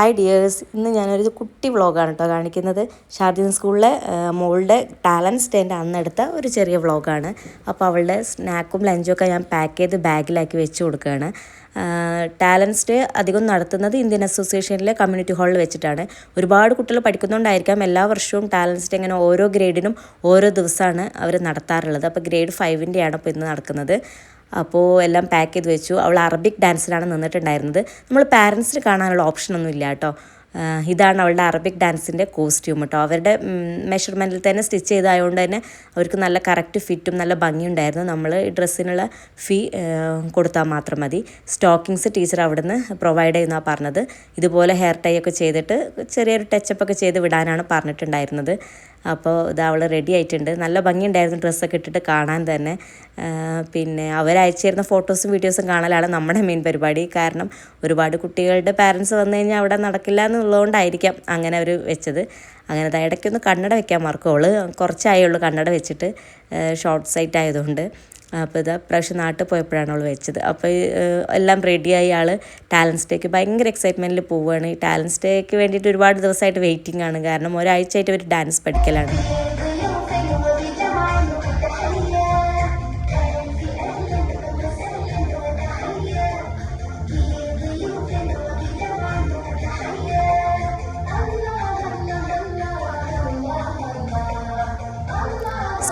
Hi dears, ഇന്ന് ഞാനൊരു കുട്ടി വ്ളോഗാണ് കേട്ടോ കാണിക്കുന്നത്. ഷാർജൻ സ്കൂളിലെ മോളുടെ ടാലൻറ്റ് ഡേൻ്റെ അന്നെടുത്ത ഒരു ചെറിയ വ്ളോഗാണ്. അപ്പോൾ അവളുടെ സ്നാക്കും ലഞ്ചും ഒക്കെ ഞാൻ പാക്ക് ചെയ്ത് ബാഗിലാക്കി വെച്ച് കൊടുക്കുകയാണ്. ടാലൻറ്റ് ഡേ അധികം നടത്തുന്നത് ഇന്ത്യൻ അസോസിയേഷനിലെ കമ്മ്യൂണിറ്റി ഹാളിൽ വെച്ചിട്ടാണ്. ഒരുപാട് കുട്ടികൾ പഠിക്കുന്നുണ്ടായിരിക്കാം എല്ലാ വർഷവും ടാലൻറ്റ് ഡേ ഇങ്ങനെ ഓരോ ഗ്രേഡിനും ഓരോ ദിവസമാണ് അവർ നടത്താറുള്ളത്. അപ്പോൾ ഗ്രേഡ് 5-ൻ്റെയാണ് ഇപ്പോൾ ഇന്ന് നടക്കുന്നത്. അപ്പോൾ എല്ലാം പാക്ക് ചെയ്ത് വെച്ചു. അവൾ അറബിക് ഡാൻസിലാണ് നിന്നിട്ടുണ്ടായിരുന്നത്. നമ്മൾ പാരൻസിന് കാണാനുള്ള ഓപ്ഷനൊന്നും ഇല്ല കേട്ടോ. ഇതാണ് അവളുടെ അറബിക് ഡാൻസിൻ്റെ കോസ്റ്റ്യൂം കേട്ടോ. അവരുടെ മെഷർമെൻറ്റിൽ തന്നെ സ്റ്റിച്ച് ചെയ്തതുകൊണ്ട് തന്നെ അവർക്ക് നല്ല കറക്റ്റ് ഫിറ്റും നല്ല ഭംഗിയുണ്ടായിരുന്നു. നമ്മൾ ഈ ഡ്രസ്സിനുള്ള ഫീ കൊടുത്താൽ മാത്രം മതി. സ്റ്റോക്കിങ്സ് ടീച്ചർ അവിടെ നിന്ന് പ്രൊവൈഡ് ചെയ്യുന്നതാണ് പറഞ്ഞത്. ഇതുപോലെ ഹെയർ ടൈ ഒക്കെ ചെയ്തിട്ട് ചെറിയൊരു ടച്ചപ്പൊക്കെ ചെയ്ത് വിടാനാണ് പറഞ്ഞിട്ടുണ്ടായിരുന്നത്. അപ്പോൾ ഇത് അവൾ റെഡി ആയിട്ടുണ്ട്. നല്ല ഭംഗിയുണ്ടായിരുന്നു ഡ്രസ്സൊക്കെ ഇട്ടിട്ട് കാണാൻ തന്നെ. പിന്നെ അവരയച്ചു തരുന്ന ഫോട്ടോസും വീഡിയോസും കാണലാണ് നമ്മുടെ മെയിൻ പരിപാടി. കാരണം ഒരുപാട് കുട്ടികളുടെ പാരൻസ് വന്നു കഴിഞ്ഞാൽ അവിടെ നടക്കില്ല എന്നുള്ളതുകൊണ്ടായിരിക്കാം അങ്ങനെ അവർ വെച്ചത്. അങ്ങനെ ഇടയ്ക്കൊന്ന് കണ്ണട വെക്കാൻ മറക്കുള്ളൂ. കുറച്ചായുള്ളൂ കണ്ണട വെച്ചിട്ട്, ഷോർട്ട് സൈറ്റ് ആയതുകൊണ്ട്. അപ്പോൾ ഇതാ പ്രാവശ്യം നാട്ടിൽ പോയപ്പോഴാണ് അവൾ വെച്ചത്. അപ്പോൾ എല്ലാം റെഡിയായി. ആൾ ടാലൻറ്റ് ഡേക്ക് ഭയങ്കര എക്സൈറ്റ്മെൻറ്റിൽ പോവുകയാണ്. ഈ ടാലൻറ്റ് ഡേക്ക് വേണ്ടിയിട്ട് ഒരുപാട് ദിവസമായിട്ട് വെയിറ്റിംഗ് ആണ്. കാരണം ഒരാഴ്ചയായിട്ട് ഒരു ഡാൻസ് പഠിക്കലാണ്.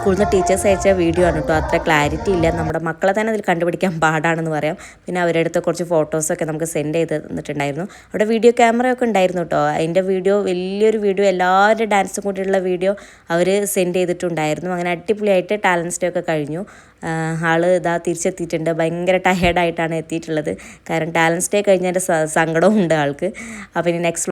സ്കൂളിൽ നിന്ന് ടീച്ചേഴ്സ് അയച്ച വീഡിയോ ആണ് കേട്ടോ. അത്ര ക്ലാരിറ്റി ഇല്ല. നമ്മുടെ മക്കളെ തന്നെ അതിൽ കണ്ടുപിടിക്കാൻ പാടാണെന്ന് പറയാം. പിന്നെ അവരുടെ അടുത്ത് കുറച്ച് ഫോട്ടോസൊക്കെ നമുക്ക് സെൻഡ് ചെയ്ത് തന്നിട്ടുണ്ടായിരുന്നു. അവിടെ വീഡിയോ ക്യാമറയൊക്കെ ഉണ്ടായിരുന്നു കേട്ടോ. അതിൻ്റെ വീഡിയോ, വലിയൊരു വീഡിയോ, എല്ലാവരുടെ ഡാൻസും കൂടിയുള്ള വീഡിയോ അവർ സെൻഡ് ചെയ്തിട്ടുണ്ടായിരുന്നു. അങ്ങനെ അടിപൊളിയായിട്ട് ടാലൻറ്റ് ഡേ ഒക്കെ കഴിഞ്ഞു. ആൾ ഇതാ തിരിച്ചെത്തിയിട്ടുണ്ട്. ഭയങ്കര ടയേർഡായിട്ടാണ് എത്തിയിട്ടുള്ളത്. കാരണം ടാലൻറ്റ് ഡേ കഴിഞ്ഞതിൻ്റെ സങ്കടവും ഉണ്ട് ആൾക്ക്. അപ്പോൾ ഇനി നെക്സ്റ്റ്